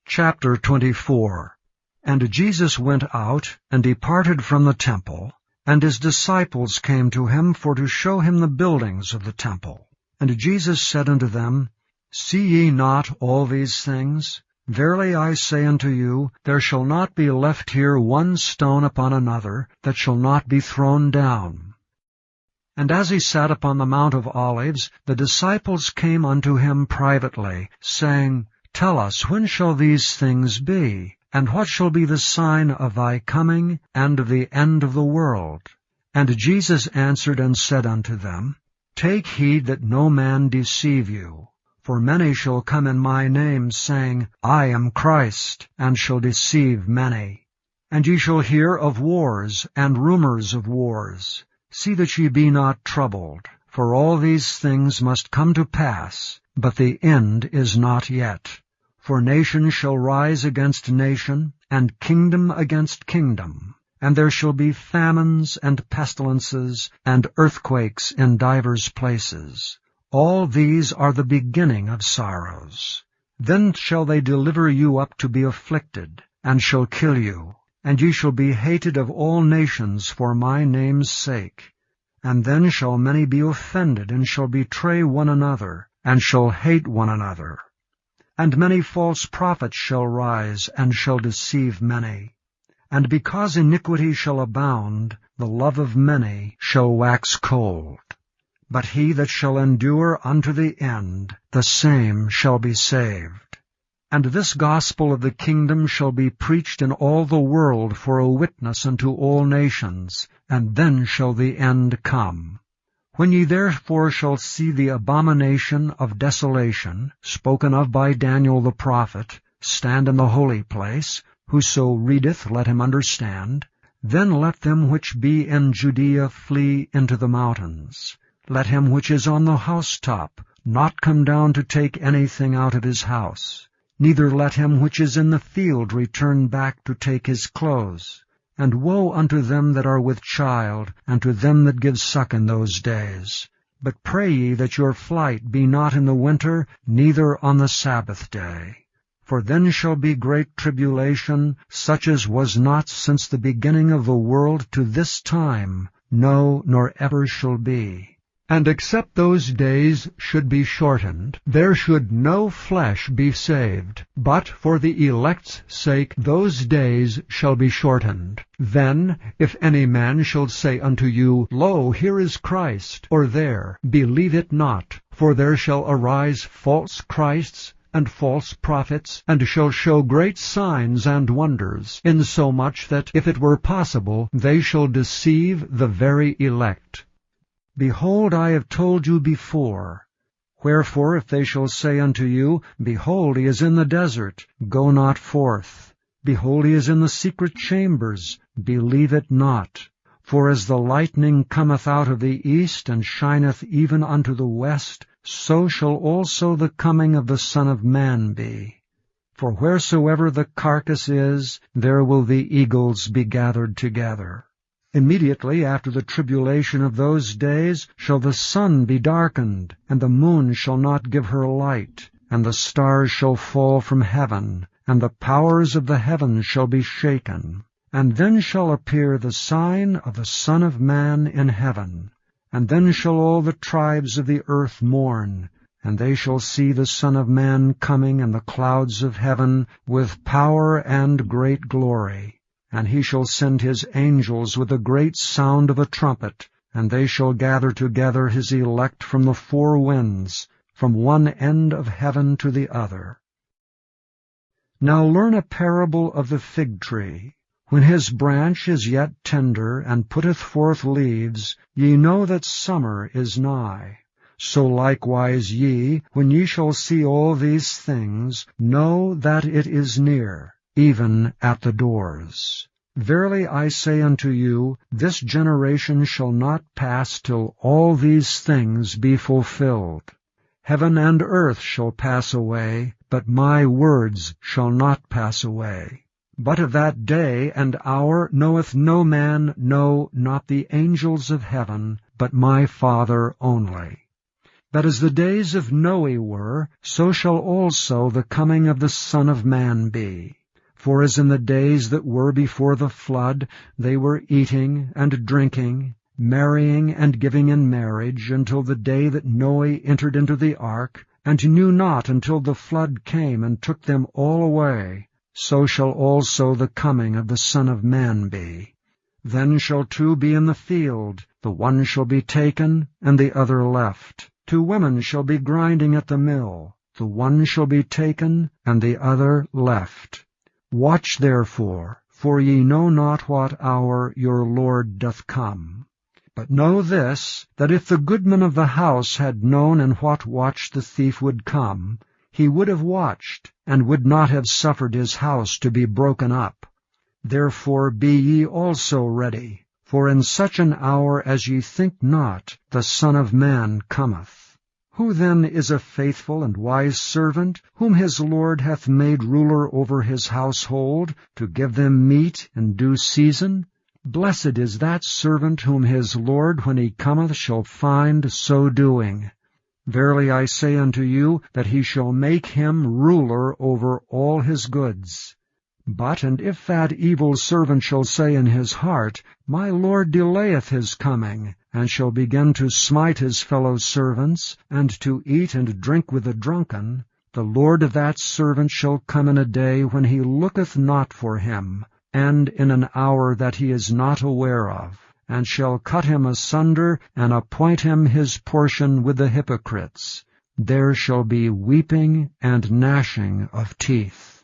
Chapter 24. And Jesus went out, and departed from the temple, and his disciples came to him for to show him the buildings of the temple. And Jesus said unto them, See ye not all these things? Verily I say unto you, there shall not be left here one stone upon another, that shall not be thrown down. And as he sat upon the Mount of Olives, the disciples came unto him privately, saying, Tell us, when shall these things be? And what shall be the sign of thy coming, and of the end of the world? And Jesus answered and said unto them, Take heed that no man deceive you. For many shall come in my name, saying, I am Christ, and shall deceive many. And ye shall hear of wars, and rumours of wars. See that ye be not troubled, for all these things must come to pass, but the end is not yet. For nation shall rise against nation, and kingdom against kingdom. And there shall be famines, and pestilences, and earthquakes in divers places. All these are the beginning of sorrows. Then shall they deliver you up to be afflicted, and shall kill you. And ye shall be hated of all nations for my name's sake. And then shall many be offended, and shall betray one another, and shall hate one another. And many false prophets shall rise, and shall deceive many. And because iniquity shall abound, the love of many shall wax cold. But he that shall endure unto the end, the same shall be saved. And this gospel of the kingdom shall be preached in all the world for a witness unto all nations, and then shall the end come. When ye therefore shall see the abomination of desolation, spoken of by Daniel the prophet, stand in the holy place, whoso readeth, let him understand. Then let them which be in Judea flee into the mountains. Let him which is on the housetop not come down to take anything out of his house. Neither let him which is in the field return back to take his clothes. And woe unto them that are with child, and to them that give suck in those days. But pray ye that your flight be not in the winter, neither on the Sabbath day. For then shall be great tribulation, such as was not since the beginning of the world to this time, no, nor ever shall be. And except those days should be shortened, there should no flesh be saved. But for the elect's sake those days shall be shortened. Then, if any man shall say unto you, Lo, here is Christ, or there, believe it not. For there shall arise false Christs, and false prophets, and shall show great signs and wonders, insomuch that, if it were possible, they shall deceive the very elect. Behold, I have told you before. Wherefore, if they shall say unto you, Behold, he is in the desert, go not forth. Behold, he is in the secret chambers, believe it not. For as the lightning cometh out of the east, and shineth even unto the west, so shall also the coming of the Son of Man be. For wheresoever the carcass is, there will the eagles be gathered together. Immediately after the tribulation of those days shall the sun be darkened, and the moon shall not give her light, and the stars shall fall from heaven, and the powers of the heavens shall be shaken. And then shall appear the sign of the Son of Man in heaven. And then shall all the tribes of the earth mourn, and they shall see the Son of Man coming in the clouds of heaven with power and great glory. And he shall send his angels with a great sound of a trumpet, and they shall gather together his elect from the four winds, from one end of heaven to the other. Now learn a parable of the fig tree. When his branch is yet tender, and putteth forth leaves, ye know that summer is nigh. So likewise ye, when ye shall see all these things, know that it is near, even at the doors. Verily I say unto you, this generation shall not pass till all these things be fulfilled. Heaven and earth shall pass away, but my words shall not pass away. But of that day and hour knoweth no man, no, not the angels of heaven, but my Father only. That as the days of Noe were, so shall also the coming of the Son of Man be. For as in the days that were before the flood, they were eating and drinking, marrying and giving in marriage, until the day that Noe entered into the ark, and knew not until the flood came and took them all away, so shall also the coming of the Son of Man be. Then shall two be in the field, the one shall be taken, and the other left. 2 women shall be grinding at the mill, the one shall be taken, and the other left. Watch therefore, for ye know not what hour your Lord doth come. But know this, that if the goodman of the house had known in what watch the thief would come, he would have watched, and would not have suffered his house to be broken up. Therefore be ye also ready, for in such an hour as ye think not, the Son of Man cometh. Who then is a faithful and wise servant, whom his Lord hath made ruler over his household, to give them meat in due season? Blessed is that servant whom his Lord, when he cometh, shall find so doing. Verily I say unto you, that he shall make him ruler over all his goods. But, and if that evil servant shall say in his heart, My Lord delayeth his coming, and shall begin to smite his fellow servants, and to eat and drink with the drunken, the Lord of that servant shall come in a day when he looketh not for him, and in an hour that he is not aware of, and shall cut him asunder, and appoint him his portion with the hypocrites. There shall be weeping and gnashing of teeth.